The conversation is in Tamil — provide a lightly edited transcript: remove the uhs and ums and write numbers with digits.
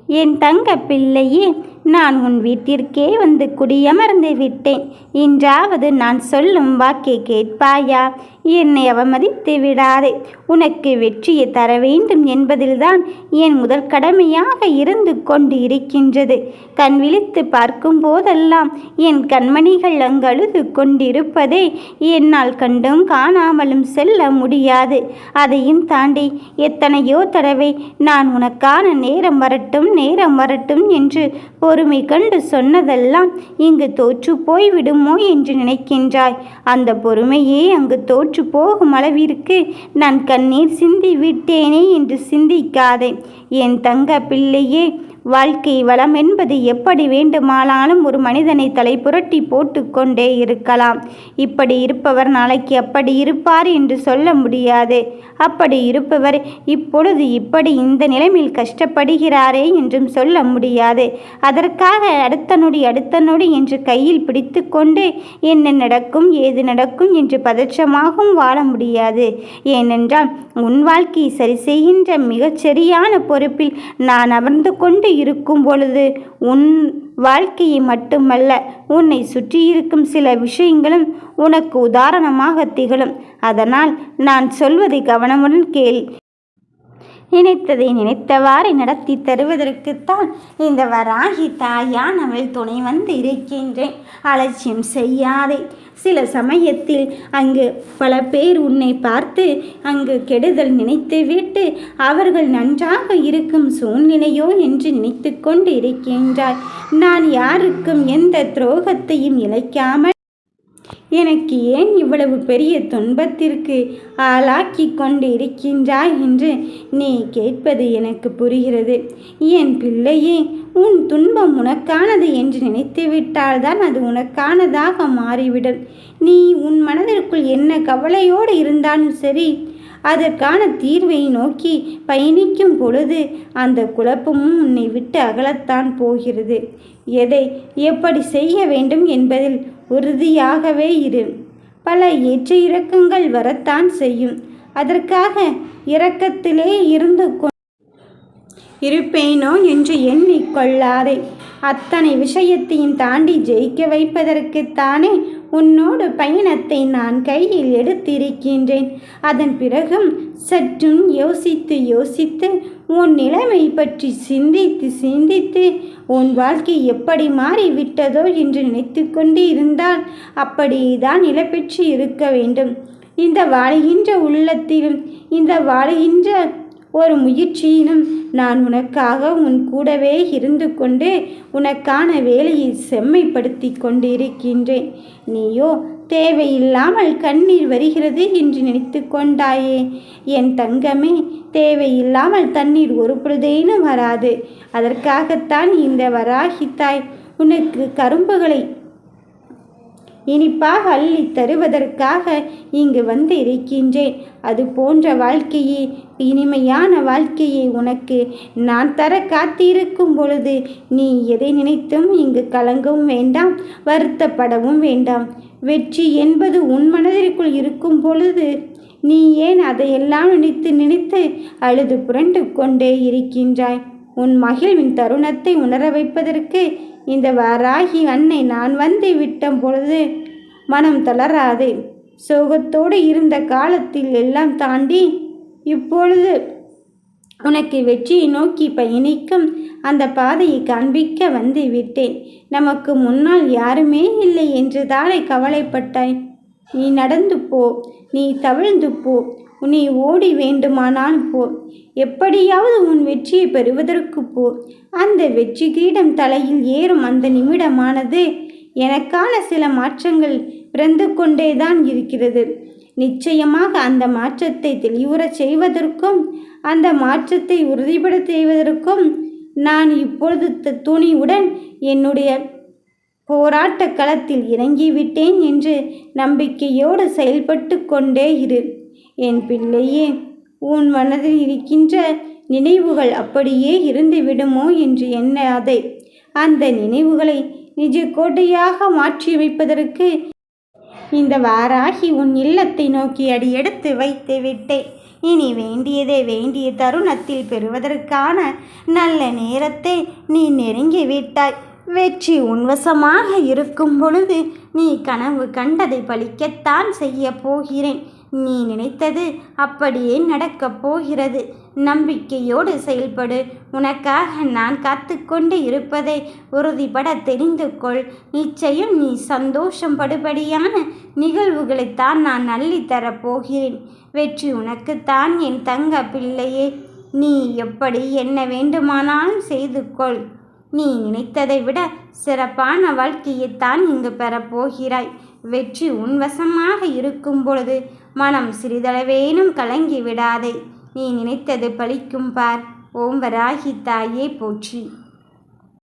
என் தங்க பிள்ளையே, நான் உன் வீட்டிற்கே வந்து குடியமர்ந்து விட்டேன். இன்றாவது நான் சொல்லும் வாக்கை கேட்பாயா? என்னை அவமதித்து விடாதே. உனக்கு வெற்றியை தர வேண்டும் என்பதில்தான் என் முதல் கடமையாக இருந்து கொண்டு இருக்கின்றது. கண் விழித்து பார்க்கும் போதெல்லாம் என் கண்மணிகள் அங்கழுது கொண்டிருப்பதே என்னால் கண்டும் காணாமலும் செல்ல முடியாது. அதையும் தாண்டி எத்தனையோ தடவை நான் உனக்கான நேரம் வரட்டும் என்று பொறுமை கண்டு சொன்னதெல்லாம் இங்கு தோற்று போய் விடுமோ என்று நினைக்கின்றாய். அந்த பொறுமையே அங்கு தோற்று போகும் அளவிற்கு நான் கண்ணீர் சிந்தி விட்டேனே என்று சிந்திக்காதே. என் தங்க பிள்ளையே, வாழ்க்கை வளம் என்பது எப்படி வேண்டுமானாலும் ஒரு மனிதனை தலை புரட்டி போட்டு கொண்டே இருக்கலாம். இப்படி இருப்பவர் நாளைக்கு அப்படி இருப்பார் என்று சொல்ல முடியாது. அப்படி இருப்பவர் இப்பொழுது இப்படி இந்த நிலைமையில் கஷ்டப்படுகிறாரே என்றும் சொல்ல முடியாது. அதற்காக அடுத்த நொடி என்று கையில் பிடித்து கொண்டு என்ன நடக்கும் ஏது நடக்கும் என்று பதற்றமாகவும் வாழ முடியாது. ஏனென்றால் உன் வாழ்க்கையை சரி செய்கின்ற மிகச்சரியான பொறுப்பில் நான் அமர்ந்து கொண்டு இருக்கும் பொழுது உன் வாழ்க்கையை மட்டுமல்ல, உன்னை சுற்றியிருக்கும் சில விஷயங்களும் உனக்கு உதாரணமாக திகழும். அதனால் நான் சொல்வதை கவனமுடன் கேள். நினைத்ததை நினைத்தவாறு நடத்தி தருவதற்குத்தான் இந்த வராகி தாயானவள் துணை வந்து இருக்கின்றேன். அலட்சியம் செய்யாதே. சில சமயத்தில் அங்கு பல பேர் உன்னை பார்த்து அங்கு கெடுதல் நினைத்துவிட்டு அவர்கள் நன்றாக இருக்கும் சூழ்நிலையோ என்று நினைத்து கொண்டு இருக்கின்றாய். நான் யாருக்கும் எந்த துரோகத்தையும் இழைக்காமல் எனக்கு ஏன் இவ்வளவு பெரிய துன்பத்திற்கு ஆளாக்கி கொண்டு இருக்கின்றாய் என்று நீ கேட்பது எனக்கு புரிகிறது. என் பிள்ளையே, உன் துன்பம் உனக்கானது என்று நினைத்துவிட்டால்தான் அது உனக்கானதாக மாறிவிடும். நீ உன் மனதிற்குள் என்ன கவலையோடு இருந்தாலும் சரி, அதற்கான தீர்வை நோக்கி பயணிக்கும் பொழுது அந்த குழப்பமும் உன்னை விட்டு அகலத்தான் போகிறது. எதை எப்படி செய்ய வேண்டும் என்பதில் உறுதியாகவே இரு. பல ஏற்ற இறக்கங்கள் வரத்தான் செய்யும். அதற்காக இரக்கத்திலே இருந்து இருப்பேனோ என்று எண்ணிக்கொள்ளாதே. அத்தனை விஷயத்தையும் தாண்டி ஜெயிக்க வைப்பதற்குத்தானே உன்னோடு பயணத்தை நான் கையில் எடுத்திருக்கின்றேன். அதன் பிறகும் சற்றும் யோசித்து உன் நிலைமை பற்றி சிந்தித்து உன் வாழ்க்கை எப்படி மாறிவிட்டதோ என்று நினைத்து கொண்டு இருந்தால் அப்படிதான் நிலை பெற்று இருக்க வேண்டும். இந்த வாழுகின்ற உள்ளத்திலும் இந்த வாழுகின்ற ஒரு முயற்சியிலும் நான் உனக்காக உன் கூடவே இருந்து கொண்டு உனக்கான வேலையை செம்மைப்படுத்தி கொண்டிருக்கின்றேன். நீயோ தேவையில்லாமல் கண்ணீர் வருகிறது என்று நினைத்து கொண்டாயே. என் தங்கமே, தேவையில்லாமல் தண்ணீர் ஒரு பொழுதேனும் வராது. அதற்காகத்தான் இந்த வராகி தாய் உனக்கு கரும்புகளை இனிப்பாக அள்ளி தருவதற்காக இங்கு வந்து இருக்கின்றேன். அது போன்ற வாழ்க்கையை, இனிமையான வாழ்க்கையை உனக்கு நான் தர காத்திருக்கும் பொழுது நீ எதை நினைத்தும் இங்கு கலங்கவும் வேண்டாம், வருத்தப்படவும் வேண்டாம். வெற்றி என்பது உன் மனதிற்குள் இருக்கும் பொழுது நீ ஏன் அதையெல்லாம் நினைத்து அழுது புரண்டு கொண்டே இருக்கின்றாய்? உன் மகிழ்வின் தருணத்தை உணர வைப்பதற்கு இந்த வராகி அன்னை நான் வந்து விட்ட பொழுது மனம் தளராதே. சோகத்தோடு இருந்த காலத்தில் எல்லாம் தாண்டி இப்பொழுது உனக்கு வெற்றியை நோக்கி பயணிக்கும் அந்த பாதையை காண்பிக்க வந்து விட்டேன். நமக்கு முன்னால் யாருமே இல்லை என்று தானே கவலைப்பட்டாய்? நீ நடந்து போ, நீ தவிழ்ந்து போ, நீ ஓடி வேண்டுமானால் போ, எப்படியாவது உன் வெற்றியை பெறுவதற்கு போ. அந்த வெற்றி கிரீடம் தலையில் ஏறும் அந்த நிமிடமானது எனக்கான சில மாற்றங்கள் பிறந்து கொண்டேதான் இருக்கிறது. நிச்சயமாக அந்த மாற்றத்தை தெளிவுறச் செய்வதற்கும் அந்த மாற்றத்தை உறுதிப்பட செய்வதற்கும் நான் இப்பொழுது துணிவுடன் என்னுடைய போராட்ட களத்தில் இறங்கிவிட்டேன் என்று நம்பிக்கையோடு செயல்பட்டு கொண்டே இரு. என் பிள்ளையே, உன் மனதில் இருக்கின்ற நினைவுகள் அப்படியே இருந்து விடுமோ என்று எண்ணாதே. அந்த நினைவுகளை நிஜ கோட்டையாக மாற்றி வைப்பதற்கு இந்த வாராகி உன் இல்லத்தை நோக்கி அடி எடுத்து வைத்து விட்டேன். இனி வேண்டியதை வேண்டிய தருணத்தில் பெறுவதற்கான நல்ல நேரத்தை நீ நெருங்கிவிட்டாய். வெற்றி உன்வசமாக இருக்கும் பொழுது நீ கனவு கண்டதை பலிக்கத்தான் செய்ய போகிறேன். நீ நினைத்தது அப்படியே நடக்கப் போகிறது. நம்பிக்கையோடு செயல்படு. உனக்காக நான் காத்து கொண்டு இருப்பதை உறுதிபட தெரிந்து கொள். நிச்சயம் நீ சந்தோஷப்படும்படியான நிகழ்வுகளைத்தான் நான் அள்ளித்தரப் போகிறேன். வெற்றி உனக்குத்தான் என் தங்க பிள்ளையே. நீ எப்படி என்ன வேண்டுமானாலும் செய்து கொள். நீ நினைத்ததை விட சிறப்பான வாழ்க்கையைத்தான் இங்கு பெறப்போகிறாய். வெற்றி உன்வசமாக இருக்கும் பொழுது மனம் சிறிதளவேனும் கலங்கி விடாதே. நீ நினைத்தது பலிக்கும் பார். ஓம் வராகி தாயே போற்றி.